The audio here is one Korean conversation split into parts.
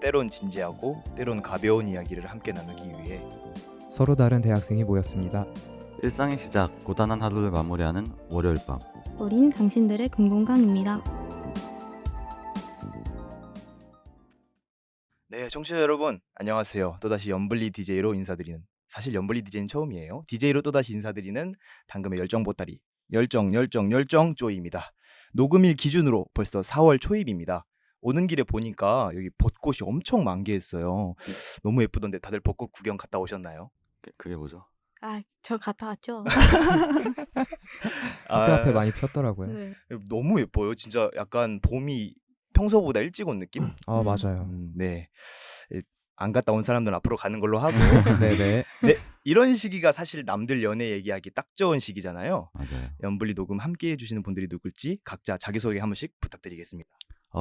때론 진지하고 때론 가벼운 이야기를 함께 나누기 위해 서로 다른 대학생이 모였습니다. 일상의 시작, 고단한 하루를 마무리하는 월요일 밤. 우린 당신들의 금공강입니다. 네, 청취자 여러분 안녕하세요. 또다시 연블리 DJ로 인사드리는, 사실 연블리 DJ는 처음이에요. DJ로 또다시 인사드리는 당금의 열정보따리 열정 쪼이입니다. 녹음일 기준으로 벌써 4월 초입입니다. 오는 길에 보니까 여기 벚꽃이 엄청 만개했어요. 너무 예쁘던데 다들 벚꽃 구경 갔다 오셨나요? 그게 뭐죠? 저 갔다 왔죠. 학교 앞에 많이 폈더라고요. 네. 너무 예뻐요. 진짜 약간 봄이 평소보다 일찍 온 느낌? 맞아요. 네. 안 갔다 온 사람들은 앞으로 가는 걸로 하고 네네. 네, 이런 시기가 사실 남들 연애 얘기하기 딱 좋은 시기잖아요. 맞아요. 연블리 녹음 함께 해주시는 분들이 누굴지 각자 자기소개 한 번씩 부탁드리겠습니다.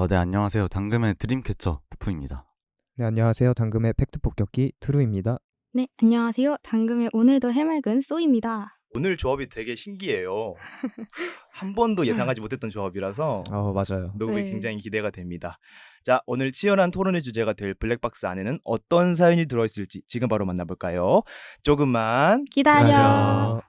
네, 안녕하세요. 당금의 드림캐쳐 푸푸입니다. 네, 안녕하세요. 당금의 팩트 폭격기 트루입니다. 네, 안녕하세요. 당금의 오늘도 해맑은 쏘입니다. 오늘 조합이 되게 신기해요. 한 번도 예상하지 못했던 조합이라서 맞아요. 녹음이 네. 굉장히 기대가 됩니다. 자, 오늘 치열한 토론의 주제가 될 블랙박스 안에는 어떤 사연이 들어있을지 지금 바로 만나볼까요? 조금만 기다려.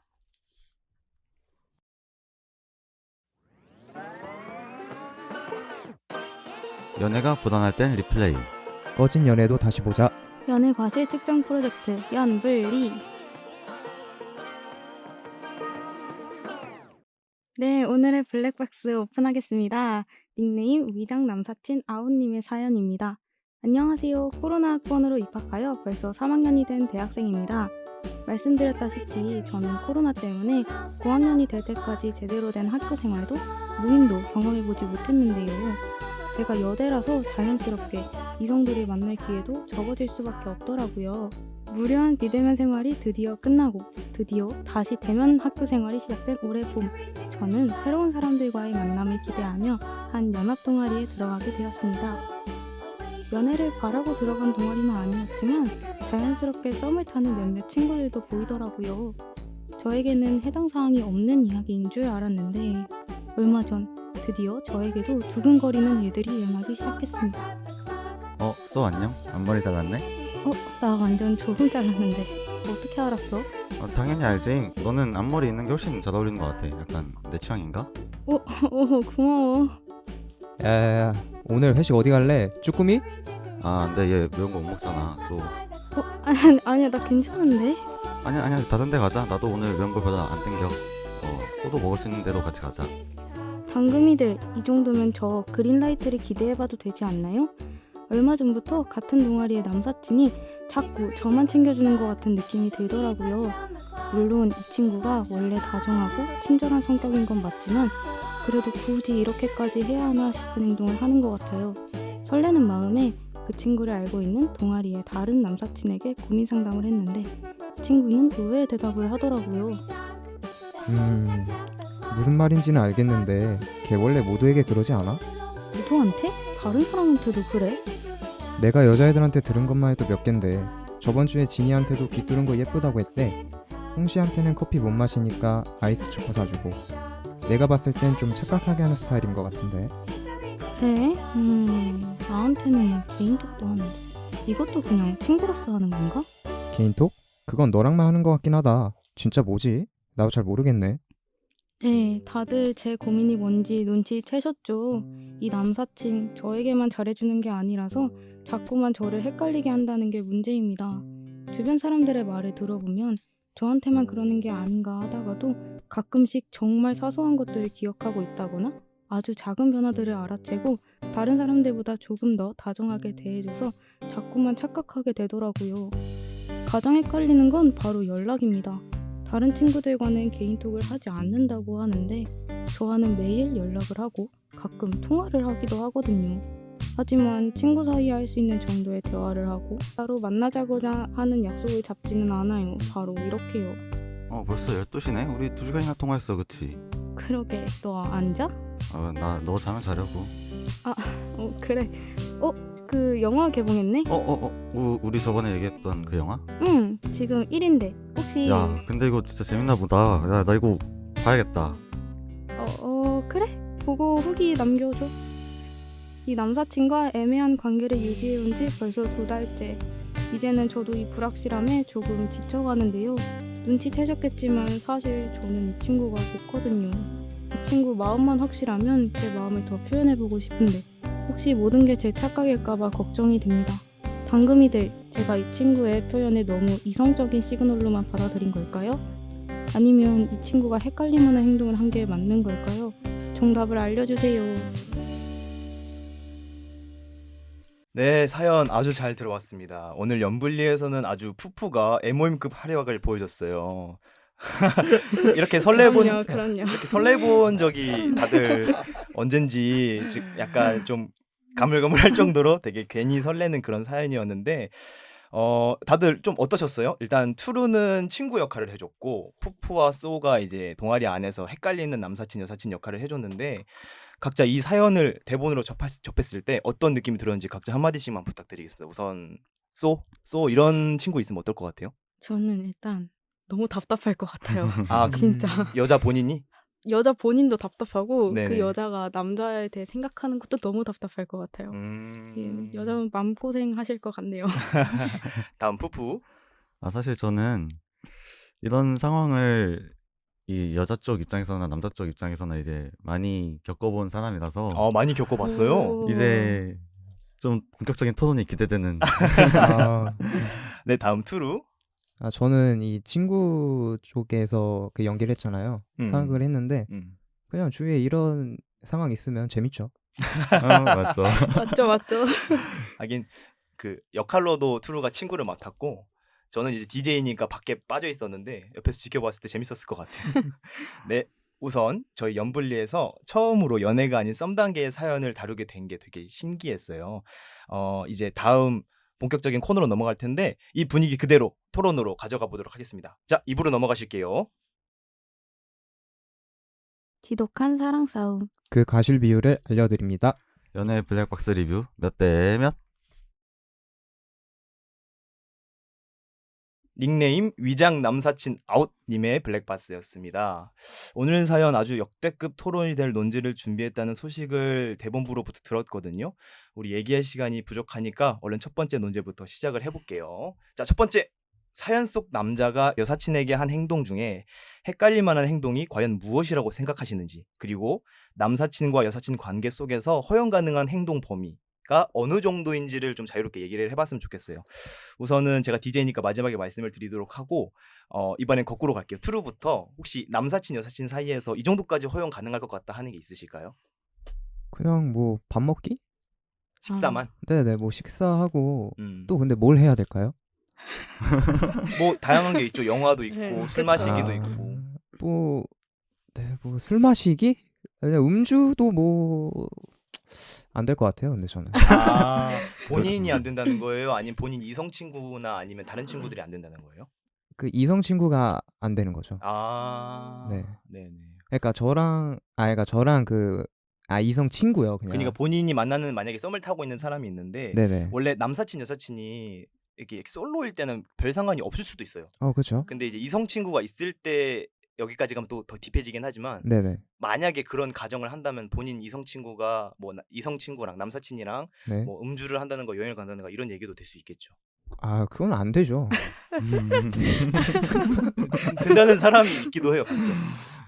연애가 고단할 땐 리플레이. 꺼진 연애도 다시 보자. 연애 과실 측정 프로젝트 연블리. 네, 오늘의 블랙박스 오픈하겠습니다. 닉네임 위장 남사친 아웃님의 사연입니다. 안녕하세요. 코로나 학번으로 입학하여 벌써 3학년이 된 대학생입니다. 말씀드렸다시피 저는 코로나 때문에 고학년이 될 때까지 제대로 된 학교 생활도 모임도 경험해보지 못했는데요. 제가 여대라서 자연스럽게 이성들을 만날 기회도 적어질 수밖에 없더라고요. 무료한 비대면 생활이 드디어 끝나고 드디어 다시 대면 학교 생활이 시작된 올해 봄, 저는 새로운 사람들과의 만남을 기대하며 한 연합 동아리에 들어가게 되었습니다. 연애를 바라고 들어간 동아리는 아니었지만 자연스럽게 썸을 타는 몇몇 친구들도 보이더라고요. 저에게는 해당 사항이 없는 이야기인 줄 알았는데 얼마 전 드디어 저에게도 두근거리는 일들이 일어나기 시작했습니다. 쏘 안녕? 앞머리 잘랐네? 나 완전 조금 잘랐는데 어떻게 알았어? 당연히 알지. 너는 앞머리 있는 게 훨씬 잘 어울리는 것 같아. 약간 내 취향인가? 고마워. 야야야, 오늘 회식 어디 갈래? 쭈꾸미? 근데 얘 매운 거 못 먹잖아. 쏘. 아니야, 나 괜찮은데? 아니야, 다른 데 가자. 나도 오늘 매운 거 별로 안 땡겨. 쏘도 먹을 수 있는 데로 같이 가자. 당금이들, 이 정도면 저 그린라이트를 기대해봐도 되지 않나요? 얼마 전부터 같은 동아리의 남사친이 자꾸 저만 챙겨주는 것 같은 느낌이 들더라고요. 물론 이 친구가 원래 다정하고 친절한 성격인 건 맞지만 그래도 굳이 이렇게까지 해야 하나 싶은 행동을 하는 것 같아요. 설레는 마음에 그 친구를 알고 있는 동아리의 다른 남사친에게 고민 상담을 했는데 친구는 의외의 대답을 하더라고요. 무슨 말인지는 알겠는데 걔 원래 모두에게 그러지 않아? 누구한테? 다른 사람한테도 그래? 내가 여자애들한테 들은 것만 해도 몇 갠데 저번 주에 진이한테도 귀 뚫은 거 예쁘다고 했대. 홍시한테는 커피 못 마시니까 아이스 초코 사주고. 내가 봤을 땐 좀 착각하게 하는 스타일인 것 같은데. 그래? 나한테는 개인톡도 하는데 이것도 그냥 친구로서 하는 건가? 개인톡? 그건 너랑만 하는 것 같긴 하다. 진짜 뭐지? 나도 잘 모르겠네. 네, 다들 제 고민이 뭔지 눈치채셨죠? 이 남사친 저에게만 잘해주는 게 아니라서 자꾸만 저를 헷갈리게 한다는 게 문제입니다. 주변 사람들의 말을 들어보면 저한테만 그러는 게 아닌가 하다가도 가끔씩 정말 사소한 것들을 기억하고 있다거나 아주 작은 변화들을 알아채고 다른 사람들보다 조금 더 다정하게 대해줘서 자꾸만 착각하게 되더라고요. 가장 헷갈리는 건 바로 연락입니다. 다른 친구들과는 개인톡을 하지 않는다고 하는데 저와는 매일 연락을 하고 가끔 통화를 하기도 하거든요. 하지만 친구 사이에 할 수 있는 정도의 대화를 하고 따로 만나자고자 하는 약속을 잡지는 않아요. 바로 이렇게요. 벌써 12시네? 우리 2시간이나 통화했어, 그치? 그러게, 너 안 자? 나 너 자면 자려고. 그래. 그 영화 개봉했네? 우리 저번에 얘기했던 그 영화? 응, 지금 1인데 혹시 야, 근데 이거 진짜 재밌나 보다. 야, 나 이거 봐야겠다. 그래? 보고 후기 남겨줘. 이 남사친과 애매한 관계를 유지해온 지 벌써 2달째. 이제는 저도 이 불확실함에 조금 지쳐가는데요. 눈치채셨겠지만 사실 저는 이 친구가 좋거든요. 이 친구 마음만 확실하면 제 마음을 더 표현해보고 싶은데 혹시 모든 게 제 착각일까봐 걱정이 됩니다. 당금이들, 제가 이 친구의 표현을 너무 이성적인 시그널로만 받아들인 걸까요? 아니면 이 친구가 헷갈릴만한 행동을 한 게 맞는 걸까요? 정답을 알려주세요. 네, 사연 아주 잘 들어왔습니다. 오늘 연불리에서는 아주 푸푸가 MOM급 활약을 보여줬어요. 이렇게 그럼요. 이렇게 설레본 적이 다들 언젠지 약간 좀 가물가물할 정도로 되게 괜히 설레는 그런 사연이었는데 다들 좀 어떠셨어요? 일단 투루는 친구 역할을 해줬고 푸푸와 소가 이제 동아리 안에서 헷갈리는 남사친 여사친 역할을 해줬는데 각자 이 사연을 대본으로 접했을 때 어떤 느낌이 들었는지 각자 한마디씩만 부탁드리겠습니다. 우선 소 이런 친구 있으면 어떨 것 같아요? 저는 일단 너무 답답할 것 같아요. 아, 진짜. 여자 본인이? 여자 본인도 답답하고 그 네네. 여자가 남자에 대해 생각하는 것도 너무 답답할 것 같아요. 예, 여자분 마음고생 하실 것 같네요. 다음 푸푸. 사실 저는 이런 상황을 이 여자 쪽 입장에서나 남자 쪽 입장에서나 이제 많이 겪어본 사람이라서 많이 겪어봤어요. 오. 이제 좀 본격적인 토론이 기대되는 아, 네, 다음 투루. 저는 이 친구 쪽에서 그 연기를 했잖아요. 음. 생각을 했는데 그냥 주위에 이런 상황 있으면 재밌죠. 맞죠. 맞죠. 하긴 그 역할로도 투루가 친구를 맡았고 저는 이제 DJ니까 밖에 빠져 있었는데 옆에서 지켜봤을 때 재밌었을 것 같아요. 네, 우선 저희 연불리에서 처음으로 연애가 아닌 썸 단계의 사연을 다루게 된 게 되게 신기했어요. 이제 다음 본격적인 코너로 넘어갈 텐데 이 분위기 그대로 토론으로 가져가 보도록 하겠습니다. 자, 2부로 넘어가실게요. 지독한 사랑 싸움. 그 가실 비율을 알려드립니다. 연애 블랙박스 리뷰 몇 대 몇? 닉네임 위장 남사친 아웃님의 블랙박스였습니다. 오늘 사연 아주 역대급 토론이 될 논지를 준비했다는 소식을 대본부로부터 들었거든요. 우리 얘기할 시간이 부족하니까 얼른 첫 번째 논제부터 시작을 해볼게요. 자, 첫 번째. 사연 속 남자가 여사친에게 한 행동 중에 헷갈릴 만한 행동이 과연 무엇이라고 생각하시는지, 그리고 남사친과 여사친 관계 속에서 허용 가능한 행동 범위가 어느 정도인지를 좀 자유롭게 얘기를 해봤으면 좋겠어요. 우선은 제가 DJ니까 마지막에 말씀을 드리도록 하고 이번엔 거꾸로 갈게요. 투루부터 혹시 남사친 여사친 사이에서 이 정도까지 허용 가능할 것 같다 하는 게 있으실까요? 그냥 뭐 밥 먹기? 식사만? 네네, 뭐 식사하고 음. 또 근데 뭘 해야 될까요? 뭐 다양한 게 있죠. 영화도 있고 네, 술 그쵸. 마시기도 아, 있고. 뭐, 네, 뭐 술 마시기? 그냥 음주도 뭐 안 될 것 같아요. 근데 저는 아, 본인이 안 된다는 거예요? 아니면 본인 이성 친구나 아니면 다른 친구들이 안 된다는 거예요? 그 이성 친구가 안 되는 거죠. 아, 네. 네네. 그러니까 저랑 그 이성 친구요. 그냥. 그러니까 본인이 만나는 만약에 썸을 타고 있는 사람이 있는데 네네. 원래 남사친 여사친이 이렇게 솔로일 때는 별 상관이 없을 수도 있어요. 그렇죠. 근데 이제 이성 친구가 있을 때 여기까지 가면 또 더 딥해지긴 하지만 네네. 만약에 그런 가정을 한다면 본인 이성 친구가 뭐 이성 친구랑 남사친이랑 네. 뭐 음주를 한다는 거 여행을 간다는 거 이런 얘기도 될 수 있겠죠. 그건 안 되죠. 된다는 사람이 있기도 해요. 가끔.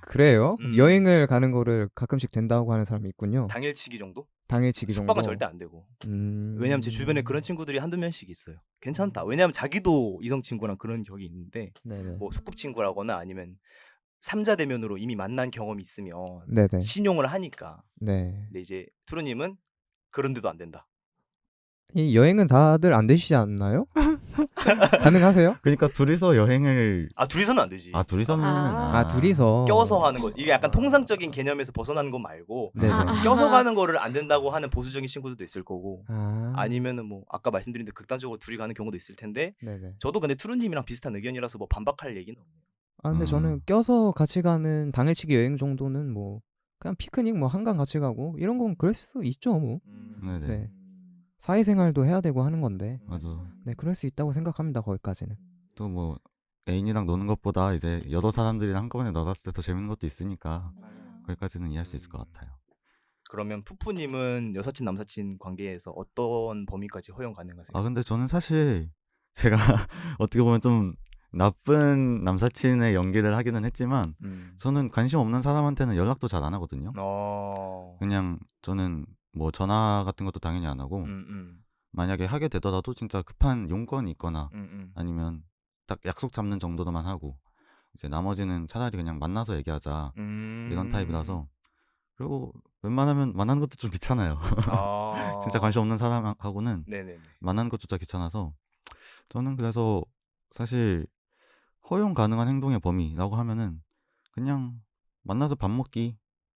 그래요? 음. 여행을 가는 거를 가끔씩 된다고 하는 사람이 있군요. 당일치기 정도? 당일치기 정도. 숙박은 절대 안 되고. 왜냐면 제 주변에 그런 친구들이 한두 명씩 있어요. 괜찮다. 왜냐면 자기도 이성 친구랑 그런 적이 있는데 네네. 뭐 소꿉친구라거나 아니면 삼자 대면으로 이미 만난 경험이 있으면 네네. 신용을 하니까. 네. 근데 이제 투루님은 그런데도 안 된다. 이 여행은 다들 안 되시지 않나요? 가능하세요? 그러니까 둘이서 여행을 아, 둘이서는 안 되지. 둘이서는 둘이서. 껴서 하는 거. 이게 약간 통상적인 개념에서 벗어나는 거 말고 네네. 껴서 가는 거를 안 된다고 하는 보수적인 친구들도 있을 거고 아니면 아니면은 뭐 아까 말씀드린 데 극단적으로 둘이 가는 경우도 있을 텐데 네네. 저도 근데 투루님이랑 비슷한 의견이라서 뭐 반박할 얘기는 없네요. 근데 저는 껴서 같이 가는 당일치기 여행 정도는 뭐 그냥 피크닉 뭐 한강 같이 가고 이런 건 그럴 수 있죠 뭐. 네네. 네. 사회생활도 해야 되고 하는 건데. 맞아. 네, 그럴 수 있다고 생각합니다. 거기까지는. 또 뭐 애인이랑 노는 것보다 이제 여러 사람들이랑 한꺼번에 놀았을 때 더 재밌는 것도 있으니까 거기까지는 이해할 수 있을 것 같아요. 그러면 푸푸님은 여사친 남사친 관계에서 어떤 범위까지 허용 가능하세요? 아 근데 저는 사실 제가 어떻게 보면 좀 나쁜 남사친의 연기를 하기는 했지만 저는 관심 없는 사람한테는 연락도 잘 안 하거든요. 그냥 저는 뭐 전화 같은 것도 당연히 안 하고 만약에 하게 되더라도 진짜 급한 용건이 있거나 아니면 딱 약속 잡는 정도로만 하고 이제 나머지는 차라리 그냥 만나서 얘기하자 이런 타입이라서 그리고 웬만하면 만나는 것도 좀 귀찮아요. 진짜 관심 없는 사람하고는 네네네. 만나는 것조차 귀찮아서 저는 그래서 사실 허용 가능한 행동의 범위라고 하면은 그냥 만나서 밥 먹기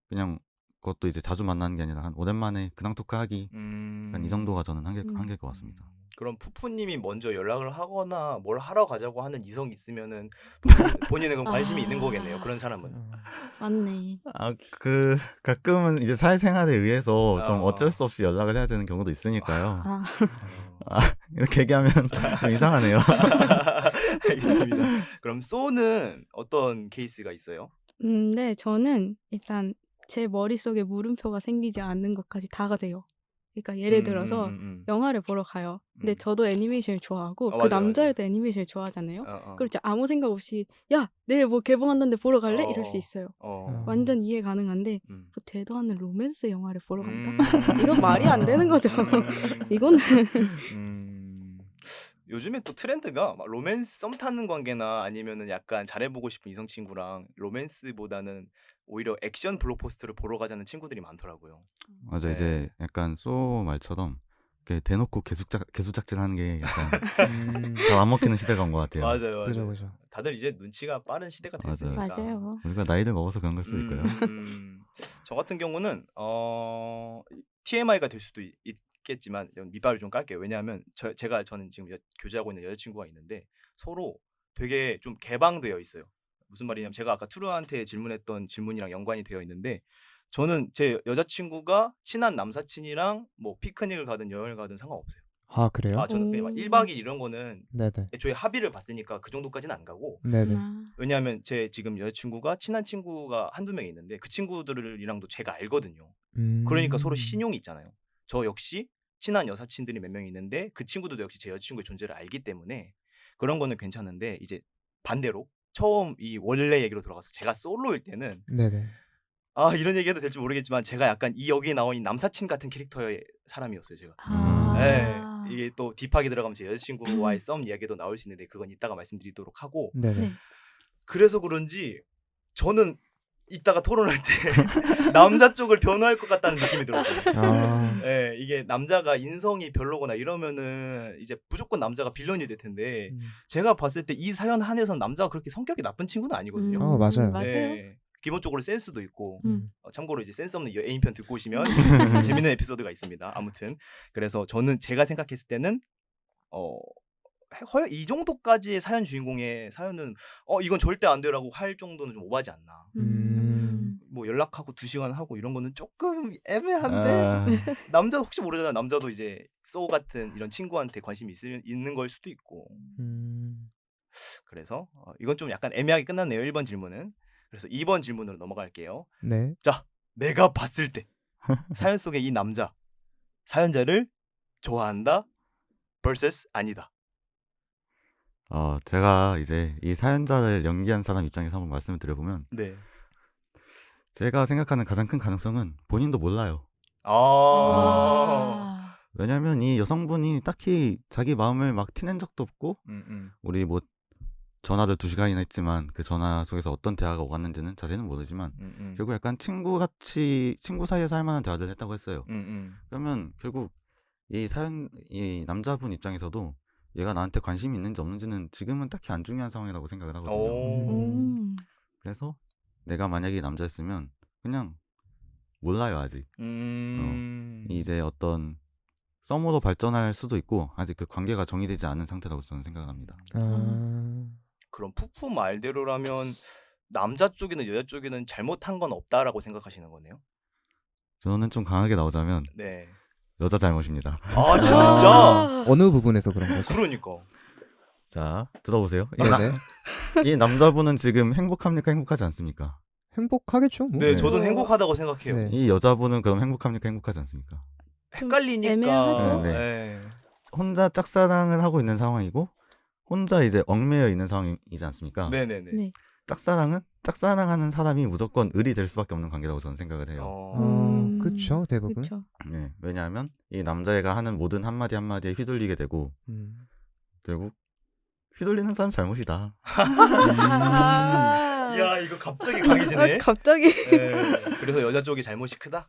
그냥 그것도 이제 자주 만나는 게 아니라 한 오랜만에 근황 토크하기 약간 이 정도가 저는 한계일 것 같습니다. 그럼 푸푸님이 먼저 연락을 하거나 뭘 하러 가자고 하는 이성이 있으면은 본인은 그럼 관심이 있는 거겠네요. 그런 사람은. 맞네. 아, 가끔은 이제 사회생활에 의해서 좀 어. 어쩔 수 없이 연락을 해야 되는 경우도 있으니까요. 아, 이렇게 얘기하면 좀 이상하네요. 알겠습니다. 그럼 소는 어떤 케이스가 있어요? 네, 저는 일단 제 머릿속에 물음표가 생기지 않는 것까지 다가 돼요. 그러니까 예를 들어서 영화를 보러 가요. 근데 저도 애니메이션을 좋아하고 그 맞아, 남자애도 애니메이션을 좋아하잖아요. 맞아. 그렇죠. 아무 생각 없이 야, 내일 뭐 개봉한다는데 보러 갈래? 이럴 수 있어요. 완전 이해 가능한데 뭐 되도 않는 로맨스 영화를 보러 간다? 이건 말이 안 되는 거죠. 이거는 요즘에 또 트렌드가 막 로맨스 썸 타는 관계나 아니면은 약간 잘해보고 싶은 이성 친구랑 로맨스보다는 오히려 액션 블록버스터를 보러 가자는 친구들이 많더라고요. 맞아, 네. 이제 약간 소 말처럼 이렇게 대놓고 개수작질하는 게 약간 잘 안 먹히는 시대가 온 것 같아요. 맞아요. 그죠. 다들 이제 눈치가 빠른 시대가 됐으니까. 맞아요. 우리가 나이를 먹어서 그런 걸 수도 있고요. 저 같은 경우는 TMI가 될 수도 있겠지만 밑밥을 좀 깔게요. 왜냐하면 저는 지금 교제하고 있는 여자친구가 있는데 서로 되게 좀 개방되어 있어요. 무슨 말이냐면 제가 아까 투르한테 질문했던 질문이랑 연관이 되어 있는데 저는 제 여자친구가 친한 남사친이랑 뭐 피크닉을 가든 여행을 가든 상관없어요. 아, 그래요? 저는 그냥 막 1박 2일 이런 거는 네네. 애초에 합의를 봤으니까 그 정도까지는 안 가고 네네. 왜냐하면 제 지금 여자친구가 친한 친구가 한두 명 있는데 그 친구들이랑도 제가 알거든요. 그러니까 서로 신용이 있잖아요. 저 역시 친한 여사친들이 몇 명 있는데 그 친구들도 역시 제 여자친구의 존재를 알기 때문에 그런 거는 괜찮은데 이제 반대로 처음 이 원래 얘기로 돌아가서 제가 솔로일 때는 네네. 이런 얘기해도 될지 모르겠지만 제가 약간 이 여기에 나온 이 남사친 같은 캐릭터의 사람이었어요, 제가. 네, 이게 또 딥하게 들어가면 제 여자친구와의 썸 이야기도 나올 수 있는데 그건 이따가 말씀드리도록 하고 네네. 그래서 그런지 저는 이따가 토론할 때 남자 쪽을 변호할 것 같다는 느낌이 들었어요. 네, 이게 남자가 인성이 별로거나 이러면은 이제 무조건 남자가 빌런이 될 텐데 제가 봤을 때 이 사연 한에서는 남자가 그렇게 성격이 나쁜 친구는 아니거든요. 맞아요. 맞아요. 네, 기본적으로 센스도 있고 참고로 이제 센스 없는 애인편 듣고 오시면 재밌는 에피소드가 있습니다. 아무튼 그래서 저는 제가 생각했을 때는 이 정도까지의 사연 주인공의 사연은 이건 절대 안 돼라고 할 정도는 좀 오바지 않나. 뭐 연락하고 2시간 하고 이런 거는 조금 애매한데 남자 혹시 모르잖아. 남자도 이제 소 같은 이런 친구한테 관심이 있는 걸 수도 있고. 그래서 이건 좀 약간 애매하게 끝났네요. 1번 질문은. 그래서 2번 질문으로 넘어갈게요. 네. 자, 내가 봤을 때 사연 속의 이 남자 사연자를 좋아한다 vs 아니다. 제가 이제 이 사연자를 연기한 사람 입장에서 한번 말씀을 드려보면 네. 제가 생각하는 가장 큰 가능성은 본인도 몰라요. 왜냐면 이 여성분이 딱히 자기 마음을 막 티낸 적도 없고 우리 뭐 전화를 2시간이나 했지만 그 전화 속에서 어떤 대화가 오갔는지는 자세히는 모르지만 결국 약간 친구 사이에서 할 만한 대화를 했다고 했어요. 그러면 결국 이 남자분 입장에서도 얘가 나한테 관심이 있는지 없는지는 지금은 딱히 안 중요한 상황이라고 생각을 하거든요. 그래서 내가 만약에 남자였으면 그냥 몰라요 아직. 이제 어떤 썸으로 발전할 수도 있고 아직 그 관계가 정의되지 않은 상태라고 저는 생각을 합니다. 그럼 푸푸 말대로라면 남자 쪽이든 여자 쪽이든 잘못한 건 없다라고 생각하시는 거네요? 저는 좀 강하게 나오자면 네. 여자 잘못입니다. 진짜? 어느 부분에서 그런 거죠? 그러니까. 자, 들어보세요. 네네. 이 남자분은 지금 행복합니까? 행복하지 않습니까? 행복하겠죠. 뭐. 네, 네. 저도 행복하다고 생각해요. 네. 이 여자분은 그럼 행복합니까? 행복하지 않습니까? 헷갈리니까. 애매하죠? 네, 네. 혼자 짝사랑을 하고 있는 상황이고 혼자 이제 얽매여 있는 상황이지 않습니까? 네네네. 네. 짝사랑하는 사람이 무조건 을이 될 수밖에 없는 관계라고 저는 생각을 해요. 그쵸, 대부분. 그쵸. 네, 왜냐하면 이 남자애가 하는 모든 한마디 한마디에 휘둘리게 되고 결국 휘둘리는 사람 잘못이다. 이야, 이거 갑자기 강해지네. 갑자기. 네. 그래서 여자 쪽이 잘못이 크다.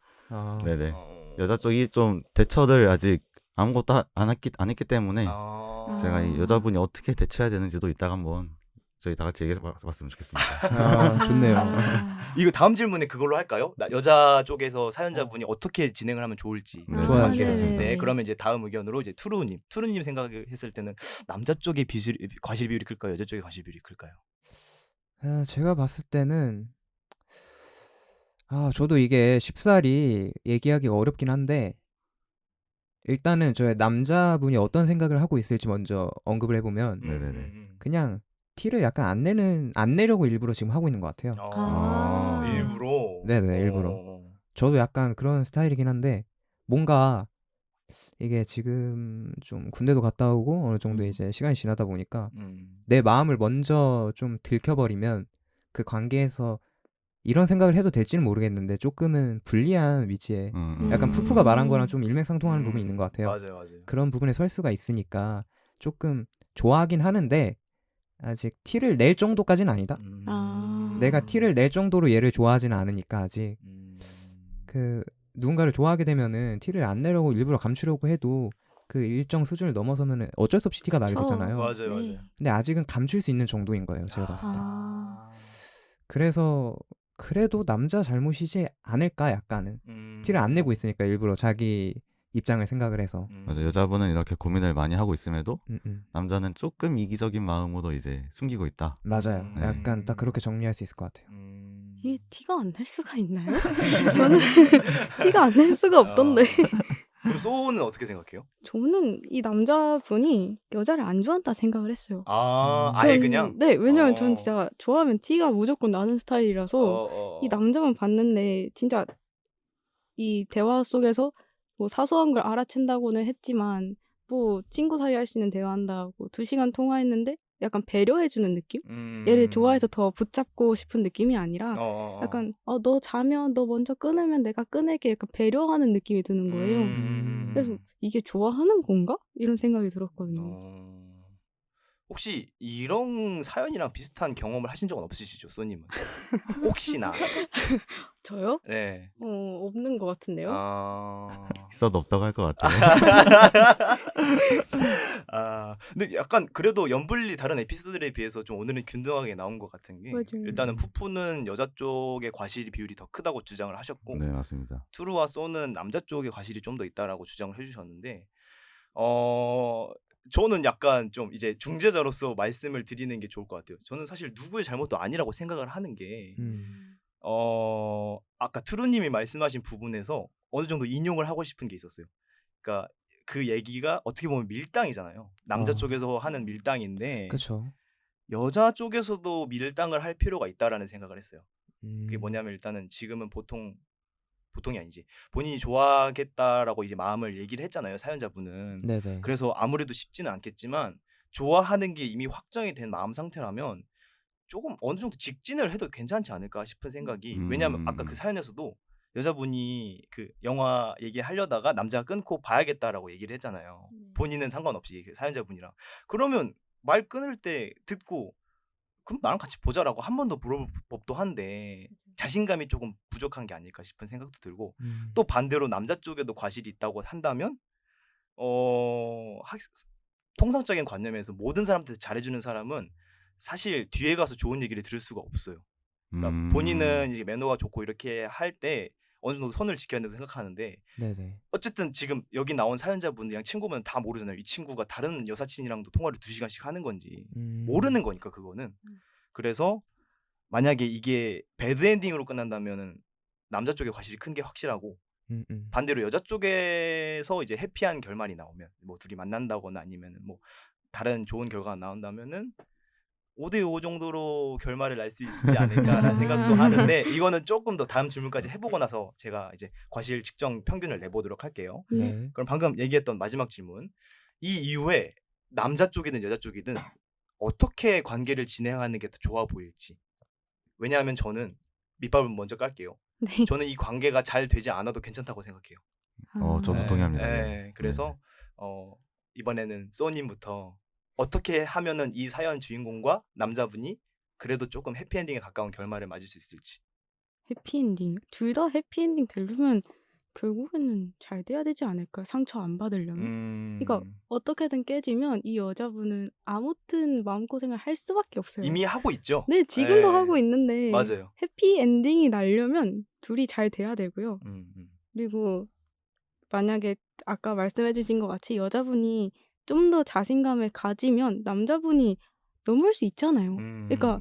네네. 어. 여자 쪽이 좀 대처를 아직 아무것도 안 했기 때문에 아. 제가 이 여자분이 어떻게 대처해야 되는지도 이따가 한번 저희 다 같이 얘기해봤으면 좋겠습니다. 좋네요. 이거 다음 질문에 그걸로 할까요? 여자 쪽에서 사연자분이 어떻게 진행을 하면 좋을지. 네. 좋아요. 좋습니다. 네네네. 네, 그러면 이제 다음 의견으로 이제 투루님 생각했을 때는 남자 쪽의 과실 비율이 클까요? 여자 쪽의 과실 비율이 클까요? 제가 봤을 때는 저도 이게 쉽사리 얘기하기가 어렵긴 한데 일단은 저의 남자분이 어떤 생각을 하고 있을지 먼저 언급을 해보면 네네네. 그냥 티를 약간 안 내려고 일부러 지금 하고 있는 것 같아요. 아, 아. 일부러. 네네, 일부러. 저도 약간 그런 스타일이긴 한데 뭔가 이게 지금 좀 군대도 갔다 오고 어느 정도 이제 시간이 지나다 보니까 내 마음을 먼저 좀 들켜버리면 그 관계에서 이런 생각을 해도 될지는 모르겠는데 조금은 불리한 위치에 약간 푸푸가 말한 거랑 좀 일맥상통하는 부분이 있는 것 같아요. 맞아요. 그런 부분에 설 수가 있으니까 조금 좋아하긴 하는데 아직 티를 낼 정도까지는 아니다. 내가 티를 낼 정도로 얘를 좋아하지는 않으니까 아직 그 누군가를 좋아하게 되면은 티를 안 내려고 일부러 감추려고 해도 그 일정 수준을 넘어서면은 어쩔 수 없이 티가 나게 되잖아요. 맞아요. 근데 아직은 감출 수 있는 정도인 거예요, 제가 봤을 때. 아. 그래서 그래도 남자 잘못이지 않을까 약간은 티를 안 내고 있으니까 일부러 자기 입장을 생각을 해서. 맞아, 여자분은 이렇게 고민을 많이 하고 있음에도 음. 남자는 조금 이기적인 마음으로 이제 숨기고 있다. 맞아요. 네. 약간 딱 그렇게 정리할 수 있을 것 같아요. 이게 티가 안 날 수가 있나요? 저는 티가 안 날 수가 없던데. 그럼 소우는 어떻게 생각해요? 저는 이 남자분이 여자를 안 좋아한다 생각을 했어요. 아예 전- 그냥. 네, 왜냐면 어. 전 진짜 좋아하면 티가 무조건 나는 스타일이라서 이 남자만 봤는데 진짜 이 대화 속에서 뭐 사소한 걸 알아챈다고는 했지만 뭐 친구 사이 할 수 있는 대화한다고 2시간 통화했는데 약간 배려해주는 느낌? 얘를 좋아해서 더 붙잡고 싶은 느낌이 아니라 약간 너 자면 너 먼저 끊으면 내가 끊을게 약간 배려하는 느낌이 드는 거예요. 그래서 이게 좋아하는 건가? 이런 생각이 들었거든요. 혹시 이런 사연이랑 비슷한 경험을 하신 적은 없으시죠, 소님은? 혹시나. 저요? 네. 없는 것 같은데요? 있어도 없다고 할 것 같아요. 근데 약간 그래도 연불리 다른 에피소드들에 비해서 좀 오늘은 균등하게 나온 것 같은 게 맞아요. 일단은 푸푸는 여자 쪽의 과실 비율이 더 크다고 주장을 하셨고 네, 맞습니다. 투루와 소는 남자 쪽의 과실이 좀 더 있다라고 주장을 해주셨는데 저는 약간 좀 이제 중재자로서 말씀을 드리는 게 좋을 것 같아요. 저는 사실 누구의 잘못도 아니라고 생각을 하는 게 아까 투루님이 말씀하신 부분에서 어느 정도 인용을 하고 싶은 게 있었어요. 그러니까 그 얘기가 어떻게 보면 밀당이잖아요. 남자 쪽에서 하는 밀당인데 그렇죠. 여자 쪽에서도 밀당을 할 필요가 있다라는 생각을 했어요. 그게 뭐냐면 일단은 지금은 보통이 아니지. 본인이 좋아하겠다라고 이제 마음을 얘기를 했잖아요. 사연자분은. 네네. 그래서 아무래도 쉽지는 않겠지만 좋아하는 게 이미 확정이 된 마음 상태라면 조금 어느 정도 직진을 해도 괜찮지 않을까 싶은 생각이. 왜냐하면 아까 그 사연에서도 여자분이 그 영화 얘기하려다가 남자가 끊고 봐야겠다라고 얘기를 했잖아요. 본인은 상관없이 그 사연자분이랑. 그러면 말 끊을 때 듣고 그럼 나랑 같이 보자라고 한 번 더 물어볼 법도 한데 자신감이 조금 부족한 게 아닐까 싶은 생각도 들고 또 반대로 남자 쪽에도 과실이 있다고 한다면 통상적인 관념에서 모든 사람한테 잘해주는 사람은 사실 뒤에 가서 좋은 얘기를 들을 수가 없어요. 그러니까 본인은 이제 매너가 좋고 이렇게 할 때 어느 정도 선을 지켜야 된다고 생각하는데 네네. 어쨌든 지금 여기 나온 사연자분이랑 친구분 다 모르잖아요. 이 친구가 다른 여사친이랑도 통화를 2시간씩 하는 건지 모르는 거니까 그거는. 그래서 만약에 이게 배드엔딩으로 끝난다면은 남자 쪽에 과실이 큰 게 확실하고 반대로 여자 쪽에서 이제 해피한 결말이 나오면 뭐 둘이 만난다거나 아니면 뭐 다른 좋은 결과가 나온다면은 5대5 정도로 결말을 날 수 있지 않을까라는 생각도 하는데 이거는 조금 더 다음 질문까지 해보고 나서 제가 이제 과실 측정 평균을 내보도록 할게요. 네. 네. 그럼 방금 얘기했던 마지막 질문. 이 이후에 남자 쪽이든 여자 쪽이든 어떻게 관계를 진행하는 게 더 좋아 보일지. 왜냐하면 저는 밑밥을 먼저 깔게요. 네. 저는 이 관계가 잘 되지 않아도 괜찮다고 생각해요. 저도 동의합니다. 네. 네. 그래서 이번에는 쏘님부터 어떻게 하면은 이 사연 주인공과 남자분이 그래도 조금 해피엔딩에 가까운 결말을 맞을 수 있을지. 해피엔딩. 둘 다 해피엔딩 되려면 결국에는 잘 돼야 되지 않을까요? 상처 안 받으려면. 그러니까 어떻게든 깨지면 이 여자분은 아무튼 마음고생을 할 수밖에 없어요. 이미 하고 있죠. 네, 지금도 네. 하고 있는데 맞아요. 해피엔딩이 나려면 둘이 잘 돼야 되고요. 음. 그리고 만약에 아까 말씀해 주신 것 같이 여자분이 좀 더 자신감을 가지면 남자분이 넘을 수 있잖아요. 그러니까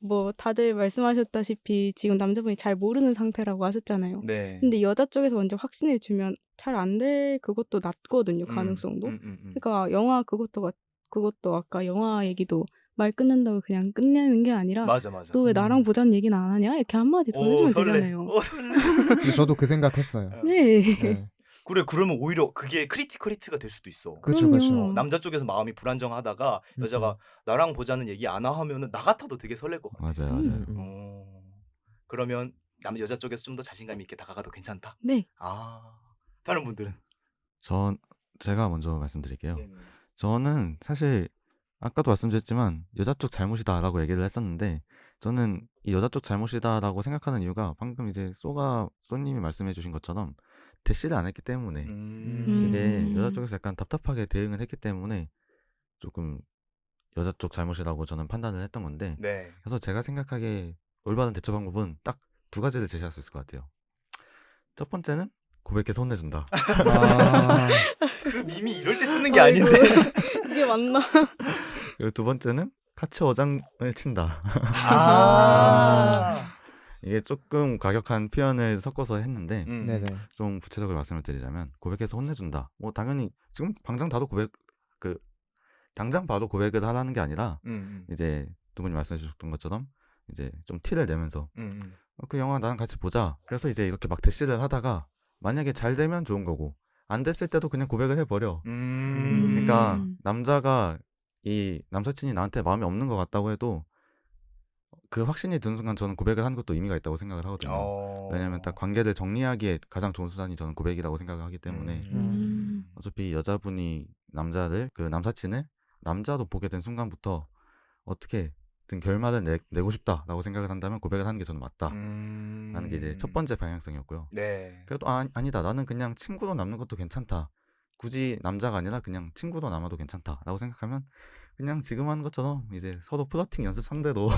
뭐 다들 말씀하셨다시피 지금 남자분이 잘 모르는 상태라고 하셨잖아요. 네. 근데 여자 쪽에서 먼저 확신을 주면 잘 안 될 그것도 낮거든요, 가능성도. 그러니까 영화 그것도 아까 영화 얘기도 말 끊는다고 그냥 끝내는 게 아니라 맞아. 너 왜 나랑 보자는 얘기는 안 하냐? 이렇게 한마디 더 해주면 되잖아요. 설레. 근데 저도 그 생각했어요. 네. 네. 그래 그러면 오히려 그게 크리티컬 히트가 될 수도 있어. 그쵸, 그럼요. 그쵸. 남자 쪽에서 마음이 불안정하다가 여자가 나랑 보자는 얘기 안 하면은 나 같아도 되게 설렐 것 같아. 맞아요. 그러면 여자 쪽에서 좀 더 자신감 있게 다가가도 괜찮다. 네. 다른 분들은? 제가 먼저 말씀드릴게요. 네네. 저는 사실 아까도 말씀드렸지만 여자 쪽 잘못이다라고 얘기를 했었는데 저는 이 여자 쪽 잘못이다라고 생각하는 이유가 방금 이제 쏘님이 말씀해주신 것처럼 대시를 안 했기 때문에 이게 여자 쪽에서 약간 답답하게 대응을 했기 때문에 조금 여자 쪽 잘못이라고 저는 판단을 했던 건데 네. 그래서 제가 생각하기에 올바른 대처 방법은 딱 2가지를 제시할 수 있을 것 같아요. 첫 번째는 고백해서 혼내준다. 그 밈이 이럴 때 쓰는 게 아닌데. 이게 맞나? 그리고 2번째는 카츠 어장을 친다. 이게 조금 과격한 표현을 섞어서 했는데 네네. 좀 구체적으로 말씀을 드리자면 고백해서 혼내준다. 뭐 당연히 지금 당장 바로 고백을 하라는 게 아니라 이제 두 분이 말씀해 주셨던 것처럼 이제 좀 티를 내면서 그 영화 나랑 같이 보자. 그래서 이제 이렇게 막 대시를 하다가 만약에 잘 되면 좋은 거고 안 됐을 때도 그냥 고백을 해버려. 그러니까 남자가 이 남사친이 나한테 마음이 없는 것 같다고 해도 그 확신이 드는 순간 저는 고백을 하는 것도 의미가 있다고 생각을 하거든요. 왜냐면 딱 관계를 정리하기에 가장 좋은 수단이 저는 고백이라고 생각을 하기 때문에 어차피 여자분이 그 남사친을 남자로 보게 된 순간부터 어떻게든 결말을 내고 싶다라고 생각을 한다면 고백을 하는 게 저는 맞다 라는 게 이제 첫 번째 방향성이었고요. 네. 그래도 아니다 나는 그냥 친구로 남는 것도 괜찮다, 굳이 남자가 아니라 그냥 친구로 남아도 괜찮다 라고 생각하면 그냥 지금 하는 것처럼 이제 서로 플러팅 연습 상대로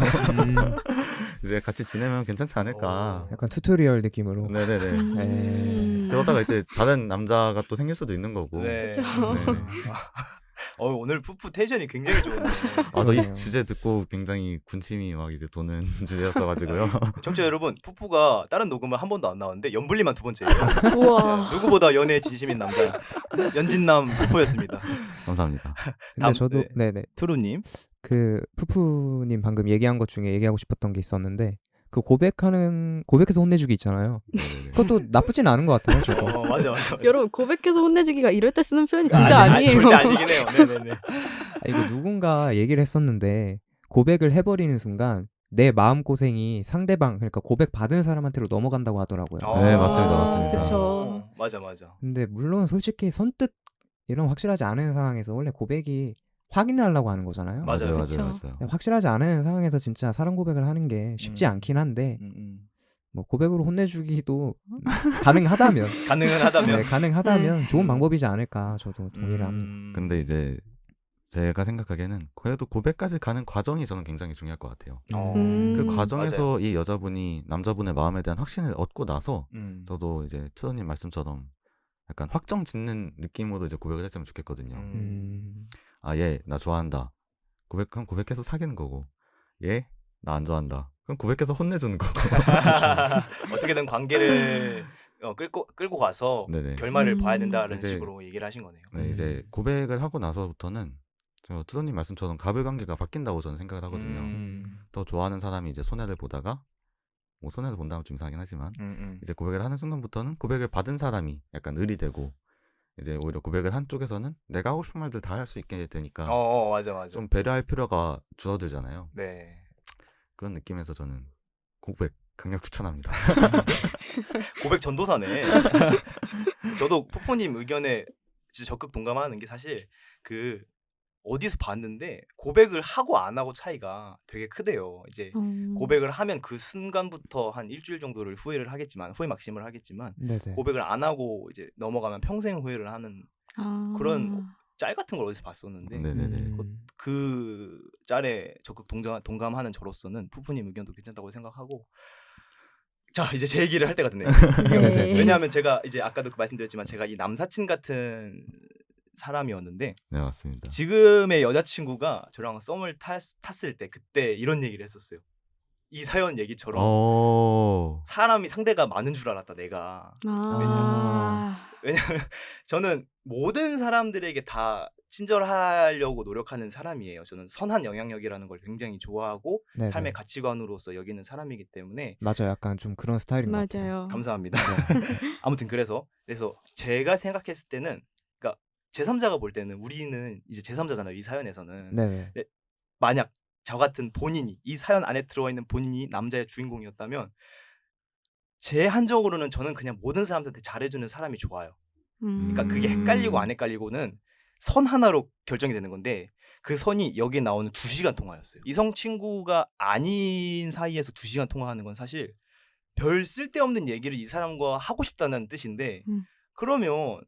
이제 같이 지내면 괜찮지 않을까. 약간 튜토리얼 느낌으로. 네네네. 그러다가 이제 다른 남자가 또 생길 수도 있는 거고. 네. 그쵸. 네. 오늘 푸푸 텐션이 굉장히 좋은데. 저 그러네요. 이 주제 듣고 굉장히 군침이 막 이제 도는 주제였어가지고요. 청취자 여러분, 푸푸가 다른 녹음은 한 번도 안 나왔는데 연불리만 2번째예요. 우와. 누구보다 연애에 진심인 남자 연진남 푸푸였습니다. 감사합니다. 근데 다음, 저도 네. 네네. 투루님. 그 푸푸님 방금 얘기한 것 중에 얘기하고 싶었던 게 있었는데 그 고백해서 혼내주기 있잖아요. 네네네. 그것도 나쁘진 않은 것 같아요. 저도. 맞아. 여러분 고백해서 혼내주기가 이럴 때 쓰는 표현이 진짜 아니에요. 절대 아니긴 해요. 네네네. 이거 누군가 얘기를 했었는데 고백을 해버리는 순간 내 마음고생이 상대방 그러니까 고백 받은 사람한테로 넘어간다고 하더라고요. 네, 맞습니다. 그쵸. 맞아. 근데 물론 솔직히 선뜻 이런 확실하지 않은 상황에서 원래 고백이 확인하려고 하는 거잖아요. 맞아요. 그쵸. 근데 확실하지 않은 상황에서 진짜 사랑 고백을 하는 게 쉽지 않긴 한데 뭐 고백으로 혼내주기도 가능하다면 가능은 하다면. 네, 가능하다면 좋은 방법이지 않을까 저도 동의를 합니다. 근데 이제 제가 생각하기에는 그래도 고백까지 가는 과정이 저는 굉장히 중요할 것 같아요. 그 과정에서 이 여자분이 남자분의 마음에 대한 확신을 얻고 나서 저도 이제 투더님 말씀처럼 약간 확정 짓는 느낌으로 이제 고백을 했으면 좋겠거든요. 얘 나 좋아한다. 그럼 고백해서 사귀는 거고, 얘 나 안 좋아한다. 그럼 고백해서 혼내주는 거고. 어떻게든 관계를 끌고 가서 네네. 결말을 봐야 된다는 이제- 식으로 얘기를 하신 거네요. 네, 이제 고백을 하고 나서부터는 저 투도님 말씀처럼 갑을 관계가 바뀐다고 저는 생각을 하거든요. 더 좋아하는 사람이 이제 손해를 보다가 뭐 손해를 본다면 좀 이상하긴 하지만 이제 고백을 하는 순간부터는 고백을 받은 사람이 약간 을이 되고 이제 오히려 고백을 한 쪽에서는 내가 하고 싶은 말들 다 할 수 있게 되니까 맞아 맞아. 좀 배려할 필요가 줄어들잖아요. 네. 그런 느낌에서 저는 고백 강력 추천합니다. 고백 전도사네. 저도 푸푸님 의견에 진짜 적극 동감하는 게 사실 그 어디서 봤는데 고백을 하고 안 하고 차이가 되게 크대요. 이제 고백을 하면 그 순간부터 한 일주일 정도를 후회를 하겠지만 후회 막심을 하겠지만 네네. 고백을 안 하고 이제 넘어가면 평생 후회를 하는 그런 짤 같은 걸 어디서 봤었는데 네네네. 그 짤에 적극 동감하는 저로서는 푸푸님 의견도 괜찮다고 생각하고 자 이제 제 얘기를 할 때가 됐네요. 네. 왜냐하면 제가 이제 아까도 말씀드렸지만 제가 이 남사친 같은 사람이었는데 네 맞습니다. 지금의 여자친구가 저랑 썸을 탔을 때 그때 이런 얘기를 했었어요. 이 사연 얘기처럼 사람이 상대가 많은 줄 알았다 내가. 왜냐면 저는 모든 사람들에게 다 친절하려고 노력하는 사람이에요. 저는 선한 영향력이라는 걸 굉장히 좋아하고 네네. 삶의 가치관으로서 여기는 사람이기 때문에 맞아요. 약간 좀 그런 스타일인 것 같아요. 맞아요. 감사합니다. 아무튼 그래서 제가 생각했을 때는 그러니까 제3자가 볼 때는 우리는 이제 제3자잖아요. 이 사연에서는. 네네. 만약 저 같은 본인이 이 사연 안에 들어와 있는 본인이 남자의 주인공이었다면 제한적으로는 저는 그냥 모든 사람들한테 잘해주는 사람이 좋아요. 그러니까 그게 헷갈리고 안 헷갈리고는 선 하나로 결정이 되는 건데 그 선이 여기에 나오는 2시간 통화였어요. 이성 친구가 아닌 사이에서 2시간 통화하는 건 사실 별 쓸데없는 얘기를 이 사람과 하고 싶다는 뜻인데 그러면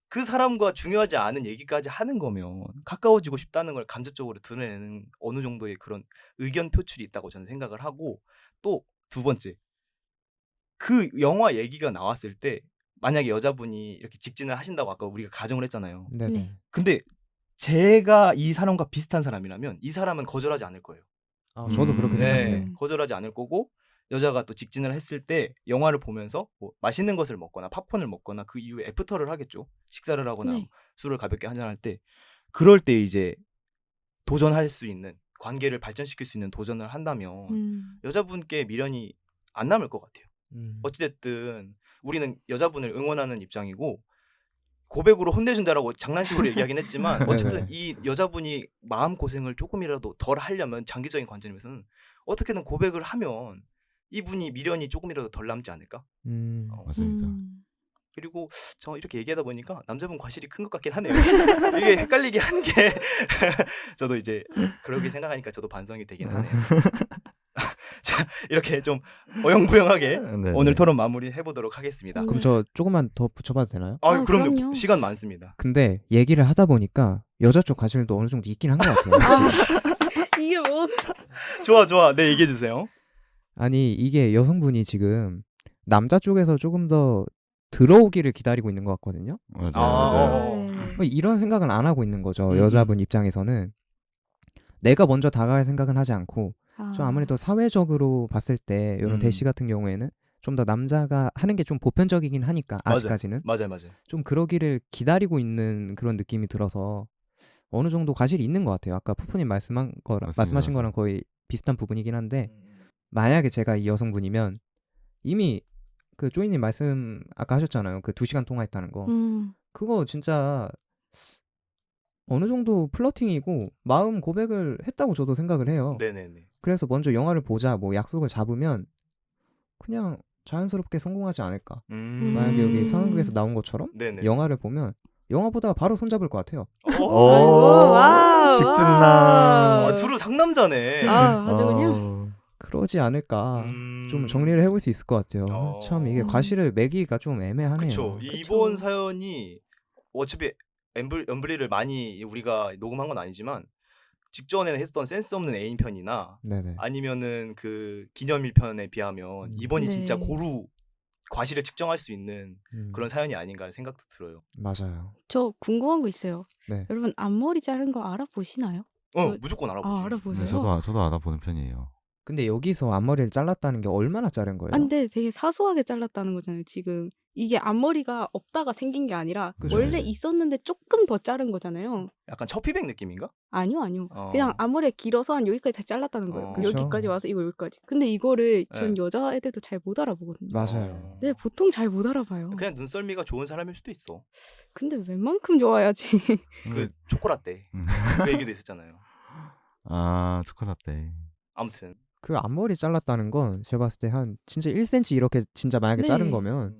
그 사람과 중요하지 않은 얘기까지 하는 거면 가까워지고 싶다는 걸 간접적으로 드러내는 어느 정도의 그런 의견 표출이 있다고 저는 생각을 하고 또 2번째 그 영화 얘기가 나왔을 때 만약에 여자분이 이렇게 직진을 하신다고 아까 우리가 가정을 했잖아요. 네네. 네. 근데 제가 이 사람과 비슷한 사람이라면 이 사람은 거절하지 않을 거예요. 저도 그렇게 생각해요. 네. 거절하지 않을 거고 여자가 또 직진을 했을 때 영화를 보면서 뭐 맛있는 것을 먹거나 팝콘을 먹거나 그 이후에 애프터를 하겠죠. 식사를 하거나 네. 술을 가볍게 한잔할 때 그럴 때 이제 도전할 수 있는 관계를 발전시킬 수 있는 도전을 한다면 여자분께 미련이 안 남을 것 같아요. 어찌됐든 우리는 여자분을 응원하는 입장이고 고백으로 혼내준다라고 장난식으로 얘기하긴 했지만 어쨌든 이 여자분이 마음고생을 조금이라도 덜 하려면 장기적인 관점에서는 어떻게든 고백을 하면 이분이 미련이 조금이라도 덜 남지 않을까? 맞습니다. 그리고 저 이렇게 얘기하다 보니까 남자분 과실이 큰 것 같긴 하네요. 이게 헷갈리게 하는 게 저도 이제 그렇게 생각하니까 저도 반성이 되긴 하네요. 자 이렇게 좀 어영부영하게 오늘 토론 마무리 해보도록 하겠습니다. 그럼 저 조금만 더 붙여봐도 되나요? 그럼요. 그럼요. 시간 많습니다. 근데 얘기를 하다 보니까 여자 쪽 과실도 어느 정도 있긴 한 것 같아요. 확실히. 이게 뭐? 좋아. 네 얘기해 주세요. 아니 이게 여성분이 지금 남자 쪽에서 조금 더 들어오기를 기다리고 있는 것 같거든요. 맞아요. 이런 생각은 안 하고 있는 거죠. 여자분 입장에서는 내가 먼저 다가갈 생각은 하지 않고 좀 아무래도 사회적으로 봤을 때 이런 대시 같은 경우에는 좀 더 남자가 하는 게 좀 보편적이긴 하니까 아직까지는 맞아요. 좀 그러기를 기다리고 있는 그런 느낌이 들어서 어느 정도 과실이 있는 것 같아요. 아까 푸푸님 말씀하신 거랑 거의 비슷한 부분이긴 한데 만약에 제가 이 여성분이면 이미 그 쪼이님 말씀 아까 하셨잖아요. 그 2시간 통화했다는 거. 그거 진짜 어느 정도 플러팅이고 마음 고백을 했다고 저도 생각을 해요. 네네네. 그래서 먼저 영화를 보자 뭐 약속을 잡으면 그냥 자연스럽게 성공하지 않을까. 만약에 여기 상황극에서 나온 것처럼 네네. 영화를 보면 영화 보다가 바로 손잡을 것 같아요. 와우. 직진남. 두루 상남자네. 아주 그냥. 그러지 않을까. 좀 정리를 해볼 수 있을 것 같아요. 참 이게 과실을 매기기가 좀 애매하네요. 그렇죠. 이번 사연이 어차피 엠블리를 많이 우리가 녹음한 건 아니지만 직전에 했던 센스 없는 애인 편이나 네네. 아니면은 그 기념일 편에 비하면 이번이 네. 진짜 고루 과실을 측정할 수 있는 그런 사연이 아닌가 생각도 들어요. 맞아요. 저 궁금한 거 있어요. 네. 여러분 앞머리 자른 거 알아보시나요? 무조건 알아보죠. 알아보세요. 네, 저도 알아보는 편이에요. 근데 여기서 앞머리를 잘랐다는 게 얼마나 자른 거예요? 아 근데 되게 사소하게 잘랐다는 거잖아요 지금. 이게 앞머리가 없다가 생긴 게 아니라 그죠. 원래 있었는데 조금 더 자른 거잖아요. 약간 처피백 느낌인가? 아니요. 어. 그냥 앞머리가 길어서 한 여기까지 다 잘랐다는 거예요. 어. 그쵸. 여기까지 와서 이거 여기까지. 근데 이거를 전 네. 여자애들도 잘 못 알아보거든요. 맞아요. 네, 보통 잘 못 알아봐요. 그냥 눈썰미가 좋은 사람일 수도 있어. 근데 웬만큼 좋아야지. 그 초코라떼 음. 그 얘기도 있었잖아요. 아 초코라떼. 아무튼 그 앞머리 잘랐다는 건 제가 봤을 때 한 진짜 1cm 이렇게 진짜 만약에 네. 자른 거면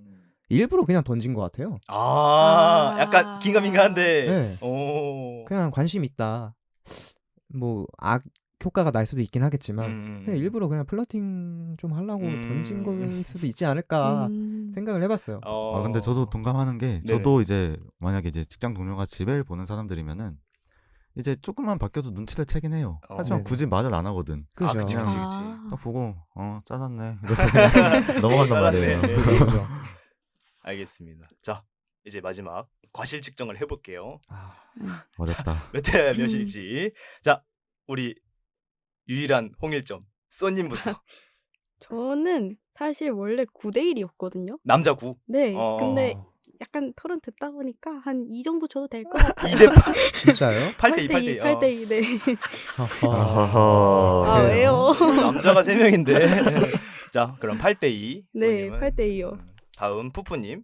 일부러 그냥 던진 것 같아요. 아, 약간 아. 긴가민가한데. 네. 오. 그냥 관심 있다. 뭐 악 효과가 날 수도 있긴 하겠지만 그냥 일부러 그냥 플러팅 좀 하려고 던진 거일 수도 있지 않을까 생각을 해봤어요. 아 근데 저도 동감하는 게 네네. 저도 이제 만약에 이제 직장 동료가 집을 보는 사람들이면은 이제 조금만 바뀌어도 눈치를 채긴 해요. 하지만 네네. 굳이 말을 안 하거든. 아, 그치. 딱 보고 짜놨네 이러고 그냥 넘어간단 말이에요. 잘랐네. 그죠. 알겠습니다. 자, 이제 마지막 과실 측정을 해볼게요. 아, 어렵다. 몇 대 몇일지. 자, 우리 유일한 홍일점 쏘님부터. 저는 사실 원래 9대 1이었거든요. 남자 9. 네. 어. 근데 약간 토론 듣다 보니까 한 이 정도 줘도 될 것 같아요. 2대 8. 진짜요? 8대 2, 8대 2. 8대 2. 네. 아하하. 아, 그래요? 왜요? 남자가 3명인데. 자, 그럼 8대 2. 네, 8대 2요. 다음 푸푸님.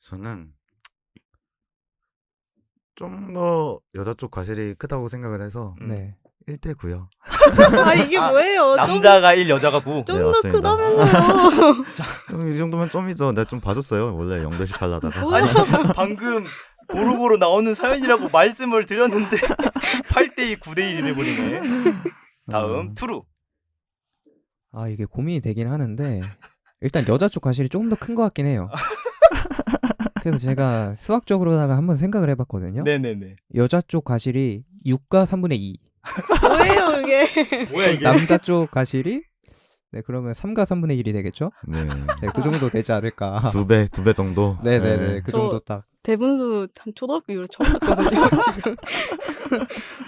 저는 좀 더 여자 쪽 과실이 크다고 생각을 해서 네. 1대 9요. 아, 이게 뭐예요? 남자가 1, 여자가 9. 좀 네, 더 맞습니다. 크다면서요. 이 정도면 좀이죠. 내가 좀 봐줬어요. 원래 0대 18 하다가. 뭐야? 아니, 방금 고루고루 나오는 사연이라고 말씀을 드렸는데 8대 2, 9대 1이 돼버리네. 다음 투루. 아 이게 고민이 되긴 하는데 일단 여자 쪽 과실이 조금 더 큰 것 같긴 해요. 그래서 제가 수학적으로다가 한번 생각을 해봤거든요. 네네네. 여자 쪽 과실이 6과 3분의 2. 뭐예요, 이게? 뭐야 이게? 남자 쪽 과실이 네 그러면 3과 3분의 1이 되겠죠? 네. 네, 그 정도 되지 않을까. 두 배 정도. 네네네 그 저- 정도 딱. 대분수 한 초등학교 이후로 처음 듣거든요, 지금.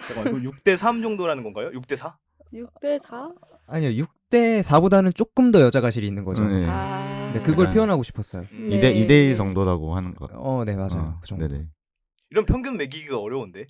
잠깐만, 이거 6대 3 정도라는 건가요? 6대 4? 6대 4? 아니요 6대 4보다는 조금 더 여자 과실이 있는 거죠. 네. 아. 네, 그걸 약간 표현하고 싶었어요. 네. 2대 2 정도라고 하는 거. 네 맞아요. 그 정도. 네네. 이런 평균 매기기가 어려운데.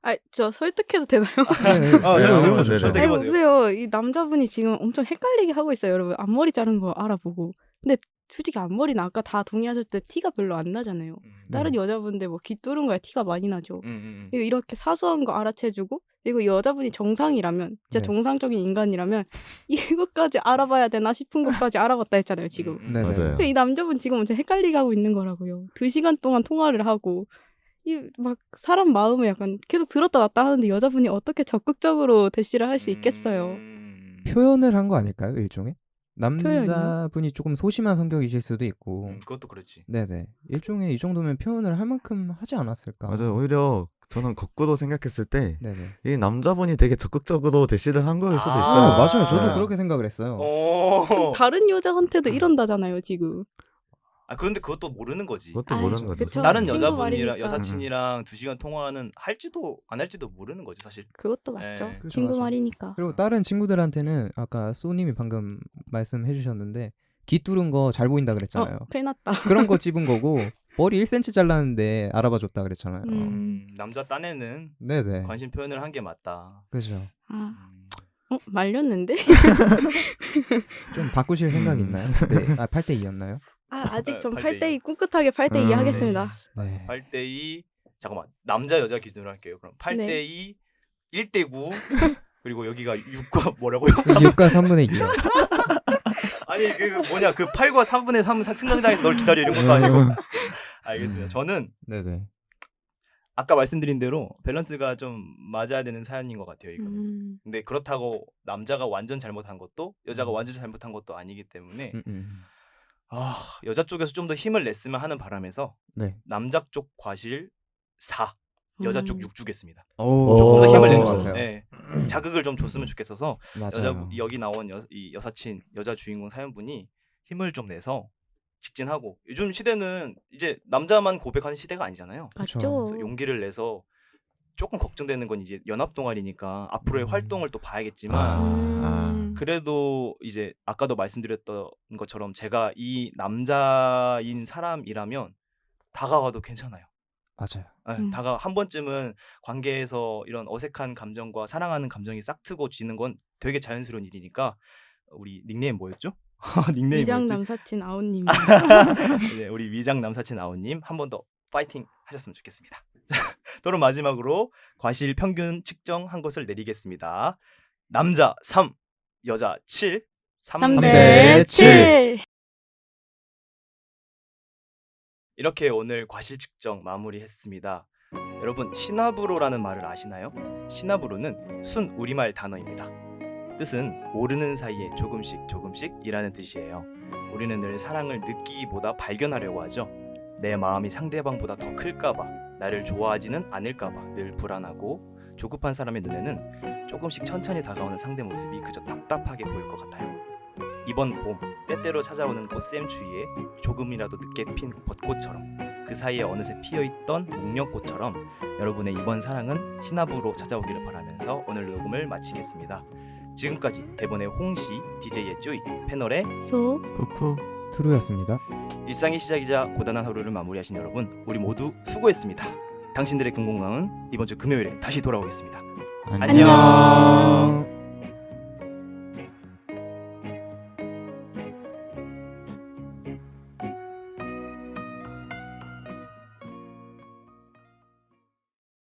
아, 저 설득해도 되나요? 네, 네. 아, 네, 네, 이런 네, 거 네, 좋죠. 네. 아니, 해보세요. 보세요. 이 남자분이 지금 엄청 헷갈리게 하고 있어요, 여러분. 앞머리 자른 거 알아보고. 근데 솔직히 앞머리는 아까 다 동의하셨을 때 티가 별로 안 나잖아요. 다른 여자분들 뭐 귀 뚫은 거야 티가 많이 나죠. 그리고 이렇게 사소한 거 알아채주고 그리고 여자분이 정상이라면 진짜 네. 정상적인 인간이라면 이것까지 알아봐야 되나 싶은 것까지 알아봤다 했잖아요 지금. 네, 맞아요. 근데 이 남자분 지금 엄청 헷갈리게 하고 있는 거라고요. 2시간 동안 통화를 하고 막 사람 마음을 약간 계속 들었다 놨다 하는데 여자분이 어떻게 적극적으로 대시를 할 수 있겠어요. 표현을 한 거 아닐까요 일종의? 표현이요? 남자분이 조금 소심한 성격이실 수도 있고. 그것도 그렇지. 네네 일종의 이 정도면 표현을 할 만큼 하지 않았을까. 맞아요. 오히려 저는 거꾸로 생각했을 때 이 네네. 남자분이 되게 적극적으로 대시를 한 거일 수도 아, 있어요. 맞아요. 저도 네. 그렇게 생각을 했어요. 다른 여자한테도 이런다잖아요 지금. 아 그런데 그것도 모르는 거지. 그것도 아유, 모르는 거죠. 그쵸. 다른 친구 여자분이랑 말이니까. 여사친이랑 2시간 통화는 할지도 안 할지도 모르는 거지 사실. 그것도 맞죠. 네. 그죠, 친구 맞아. 말이니까. 그리고 다른 친구들한테는 아까 쏘님이 방금 말씀해 주셨는데 귀 뚫은 거 잘 보인다 그랬잖아요. 큰일 났다. 그런 거 찝은 거고 머리 1cm 잘랐는데 알아봐 줬다 그랬잖아요. 남자 딴에는 네네. 관심 표현을 한 게 맞다. 그죠. 아, 말렸는데? 좀 바꾸실 생각 있나요? 네. 8대 2였나요? 아직 좀 8대 2. 8대2 꿋꿋하게 8대2 하겠습니다. 네. 8대 2. 잠깐만. 남자 여자 기준으로 할게요. 그럼 8대 네. 2, 1대 9. 그리고 여기가 6과 뭐라고요? 6과 3분의 2요. 아니 그 뭐냐 그 8과 3분의 3 승강장에서 널 기다려 이런 것도 아니고. 알겠습니다. 저는 네네. 아까 말씀드린 대로 밸런스가 좀 맞아야 되는 사연인 것 같아요. 이거는. 근데 그렇다고 남자가 완전 잘못한 것도 여자가 완전 잘못한 것도 아니기 때문에 여자 쪽에서 좀 더 힘을 냈으면 하는 바람에서 네. 남자 쪽 과실 4, 여자 쪽 6 주겠습니다. 오, 조금 더 힘을 오. 내는 것 거죠. 같아요. 네. 자극을 좀 줬으면 좋겠어서 맞아요. 여기 나온 이 여사친 여자 주인공 사연분이 힘을 좀 내서 직진하고 요즘 시대는 이제 남자만 고백하는 시대가 아니잖아요. 그쵸. 맞죠? 그래서 용기를 내서 조금 걱정되는 건 이제 연합 동아리니까 앞으로의 활동을 또 봐야겠지만 그래도 이제 아까도 말씀드렸던 것처럼 제가 이 남자인 사람이라면 다가와도 괜찮아요. 맞아요. 예, 한 번쯤은 관계에서 이런 어색한 감정과 사랑하는 감정이 싹트고 지는 건 되게 자연스러운 일이니까. 우리 닉네임 뭐였죠? 닉네임 위장 뭐였지? 남사친 아웃님입니다. 네, 우리 위장 남사친 아우님 한 번 더 파이팅 하셨으면 좋겠습니다. 또는 마지막으로 과실 평균 측정한 것을 내리겠습니다. 남자 3, 여자 7, 3대 7. 이렇게 오늘 과실 측정 마무리했습니다. 여러분, 시나브로라는 말을 아시나요? 시나브로는 순 우리말 단어입니다. 뜻은 모르는 사이에 조금씩 이라는 뜻이에요. 우리는 늘 사랑을 느끼기보다 발견하려고 하죠. 내 마음이 상대방보다 더 클까봐, 나를 좋아하지는 않을까봐 늘 불안하고, 조급한 사람의 눈에는 조금씩 천천히 다가오는 상대 모습이 그저 답답하게 보일 것 같아요. 이번 봄, 때때로 찾아오는 꽃샘 추위에 조금이라도 늦게 핀 벚꽃처럼, 그 사이에 어느새 피어있던 목련꽃처럼 여러분의 이번 사랑은 시나브로 찾아오기를 바라면서 오늘 녹음을 마치겠습니다. 지금까지 대본의 홍시, DJ의 쪼이, 패널의 소 푸푸. 트루였습니다. 일상의 시작이자 고단한 하루를 마무리하신 여러분, 우리 모두 수고했습니다. 당신들의 건강은 이번 주 금요일에 다시 돌아오겠습니다. 안녕.